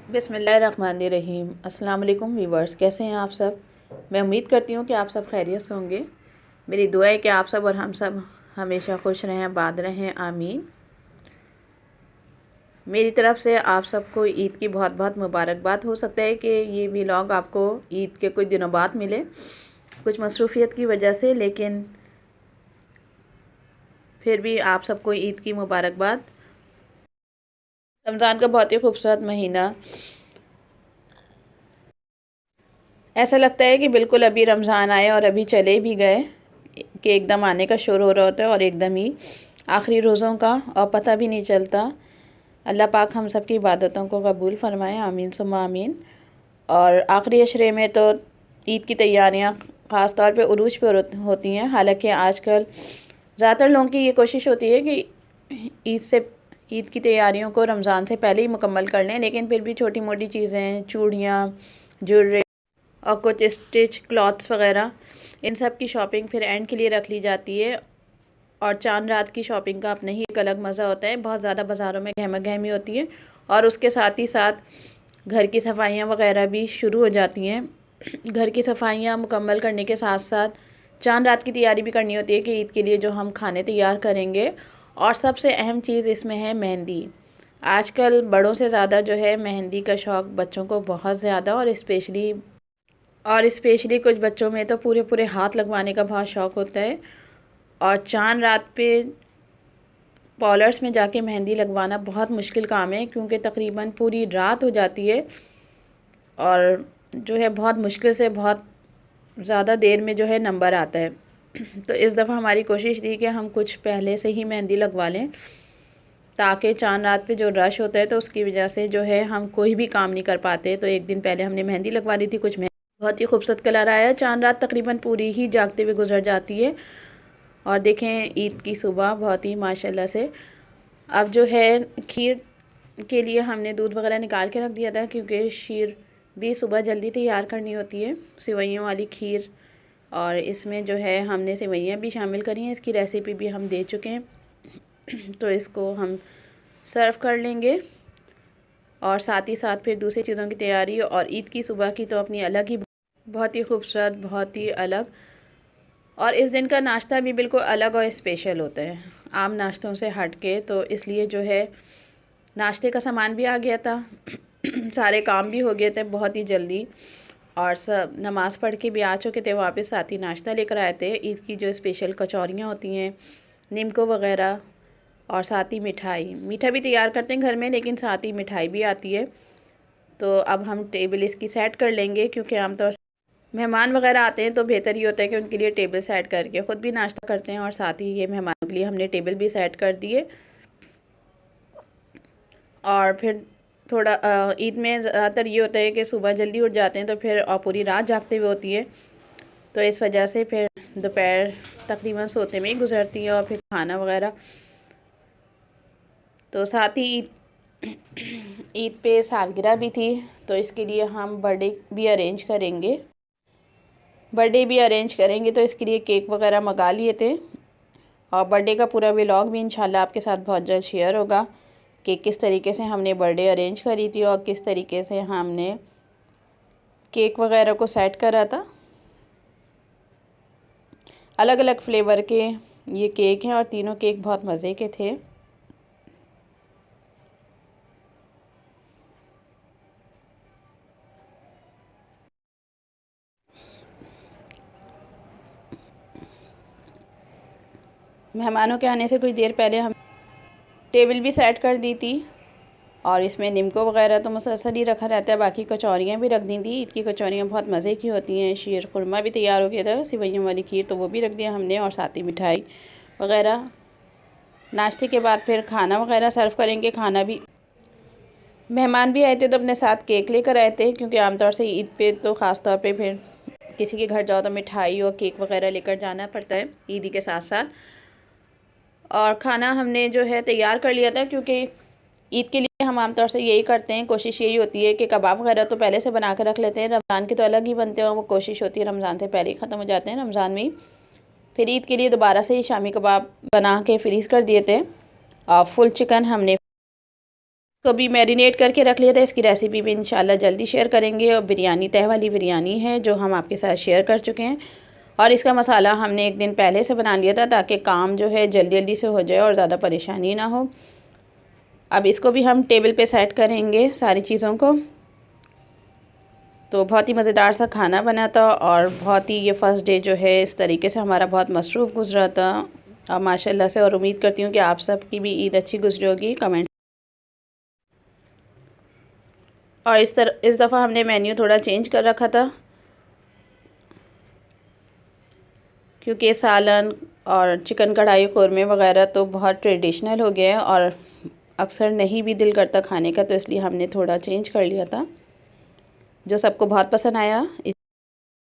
बिस्मिल्लाहिर्रहमानिर्रहीम। अस्सलाम वालेकुम व्यूवर्स, कैसे हैं आप सब। मैं उम्मीद करती हूँ कि आप सब खैरियत से होंगे। मेरी दुआ है कि आप सब और हम सब हमेशा खुश रहें, आबाद रहें, आमीन। मेरी तरफ़ से आप सबको ईद की बहुत बहुत मुबारकबाद। हो सकता है कि ये व्लॉग आपको ईद के कुछ दिनों बाद मिले, कुछ मसरूफ़ियत की वजह से, लेकिन फिर भी आप सबको ईद की मुबारकबाद। रमज़ान का बहुत ही खूबसूरत महीना, ऐसा लगता है कि बिल्कुल अभी रमज़ान आए और अभी चले भी गए, कि एकदम आने का शुरू हो रहा होता है और एकदम ही आखिरी रोज़ों का और पता भी नहीं चलता। अल्लाह पाक हम सब की इबादतों को कबूल फ़रमाए, आमीन सुम्मा आमीन। और आखिरी अशरे में तो ईद की तैयारियां ख़ास तौर पे उरूज पे होती हैं। हालांकि आजकल ज़्यादातर लोगों की ये कोशिश होती है कि ईद की तैयारियों को रमज़ान से पहले ही मुकम्मल कर लें, लेकिन फिर भी छोटी मोटी चीज़ें, चूड़ियाँ, ज्वेलरी और कुछ स्टिच क्लॉथ्स वगैरह, इन सब की शॉपिंग फिर एंड के लिए रख ली जाती है। और चांद रात की शॉपिंग का अपना ही एक अलग मज़ा होता है। बहुत ज़्यादा बाज़ारों में गहमा गहमी होती है और उसके साथ ही साथ घर की सफाइयाँ वगैरह भी शुरू हो जाती हैं। घर की सफाइयाँ मुकम्मल करने के साथ साथ चांद रात की तैयारी भी करनी होती है कि ईद के लिए जो हम खाने तैयार करेंगे। और सबसे अहम चीज़ इसमें है मेहंदी। आजकल बड़ों से ज़्यादा जो है मेहंदी का शौक़ बच्चों को बहुत ज़्यादा, और स्पेशली कुछ बच्चों में तो पूरे पूरे हाथ लगवाने का बहुत शौक़ होता है। और चांद रात पे पार्लर्स में जाके मेहंदी लगवाना बहुत मुश्किल काम है, क्योंकि तकरीबन पूरी रात हो जाती है और जो है बहुत मुश्किल से बहुत ज़्यादा देर में जो है नंबर आता है। तो इस दफ़ा हमारी कोशिश थी कि हम कुछ पहले से ही मेहंदी लगवा लें, ताकि चांद रात पे जो रश होता है तो उसकी वजह से जो है हम कोई भी काम नहीं कर पाते। तो एक दिन पहले हमने मेहंदी लगवा ली थी। कुछ बहुत ही खूबसूरत कलर आया। चांद रात तकरीबन पूरी ही जागते हुए गुजर जाती है। और देखें ईद की सुबह बहुत ही माशाल्लाह से। अब जो है खीर के लिए हमने दूध वगैरह निकाल के रख दिया था, क्योंकि शीर भी सुबह जल्दी तैयार करनी होती है, सेवइयों वाली खीर। और इसमें जो है हमने सेवइयाँ भी शामिल करी हैं, इसकी रेसिपी भी हम दे चुके हैं। तो इसको हम सर्व कर लेंगे और साथ ही साथ फिर दूसरी चीज़ों की तैयारी। और ईद की सुबह की तो अपनी अलग ही बहुत ही खूबसूरत, बहुत ही अलग। और इस दिन का नाश्ता भी बिल्कुल अलग और स्पेशल होता है, आम नाश्तों से हट के। तो इसलिए जो है नाश्ते का सामान भी आ गया था, सारे काम भी हो गए थे बहुत ही जल्दी। और सब नमाज़ पढ़ के भी आ चुके थे वापस, साथ ही नाश्ता लेकर आए थे। ईद की जो स्पेशल कचौरियाँ होती हैं, निमको वगैरह, और साथ ही मिठाई। मीठा भी तैयार करते हैं घर में, लेकिन साथ ही मिठाई भी आती है। तो अब हम टेबल इसकी सेट कर लेंगे, क्योंकि आमतौर से मेहमान वगैरह आते हैं तो बेहतर ही होता है कि उनके लिए टेबल सेट करके ख़ुद भी नाश्ता करते हैं, और साथ ही ये मेहमानों के लिए हमने टेबल भी सेट कर दिए। और फिर थोड़ा ईद में ज़्यादातर ये होता है कि सुबह जल्दी उठ जाते हैं, तो फिर और पूरी रात जागते हुए होती है। तो इस वजह से फिर दोपहर तकरीबन सोते में ही गुजरती है, और फिर खाना वगैरह। तो साथ ही ईद पे सालगिरह भी थी, तो इसके लिए हम बर्थडे भी अरेंज करेंगे। तो इसके लिए केक वगैरह मंगा लिए थे, और बर्थडे का पूरा व्लॉग भी इंशाल्लाह आपके साथ बहुत जल्द शेयर होगा कि किस तरीके से हमने बर्थडे अरेंज करी थी और किस तरीके से हमने केक वगैरह को सेट करा था। अलग अलग फ्लेवर के ये केक हैं और तीनों केक बहुत मज़े के थे। मेहमानों के आने से कुछ देर पहले हम टेबल भी सेट कर दी थी, और इसमें निमको वगैरह तो मुसलसल ही रखा रहता है। बाकी कचौरियाँ भी रख दी थी। ईद की कचौरियाँ बहुत मज़े की होती हैं। शीर खुरमा भी तैयार हो गया था, सेवइयों वाली खीर तो वो भी रख दिया हमने, और साथ ही मिठाई वगैरह। नाश्ते के बाद फिर खाना वगैरह सर्व करेंगे। खाना भी मेहमान भी आए थे तो अपने साथ केक लेकर आए थे, क्योंकि आमतौर से ईद पे तो ख़ास तौर पे फिर किसी के घर जाओ तो मिठाई और केक वगैरह लेकर जाना पड़ता है ईदी के साथ साथ। और खाना हमने जो है तैयार कर लिया था, क्योंकि ईद के लिए हम आमतौर से यही करते हैं। कोशिश यही होती है कि कबाब वगैरह तो पहले से बना कर रख लेते हैं। रमज़ान के तो अलग ही बनते हैं, वो कोशिश होती है रमज़ान से पहले ही ख़त्म हो जाते हैं रमज़ान में ही। फिर ईद के लिए दोबारा से ही शामी कबाब बना के फ्रीज़ कर दिए थे। और फुल चिकन हमने को भी मैरिनेट करके रख लिया था। इसकी रेसिपी भी इंशाल्लाह जल्दी शेयर करेंगे। और बिरयानी तह वाली बिरयानी है जो हम आपके साथ शेयर कर चुके हैं। और इसका मसाला हमने एक दिन पहले से बना लिया था ताकि काम जो है जल्दी जल्दी से हो जाए और ज़्यादा परेशानी ना हो। अब इसको भी हम टेबल पे सेट करेंगे सारी चीज़ों को। तो बहुत ही मज़ेदार सा खाना बना था और बहुत ही ये फ़र्स्ट डे जो है इस तरीके से हमारा बहुत मसरूफ़ गुजरा था अब माशाल्लाह से। और उम्मीद करती हूँ कि आप सब की भी ईद अच्छी गुजरी होगी। कमेंट। और इस दफ़ा हमने मेन्यू थोड़ा चेंज कर रखा था क्योंकि सालन और चिकन कढ़ाई कोरमे वगैरह तो बहुत ट्रेडिशनल हो गए हैं और अक्सर नहीं भी दिल करता खाने का, तो इसलिए हमने थोड़ा चेंज कर लिया था जो सबको बहुत पसंद आया।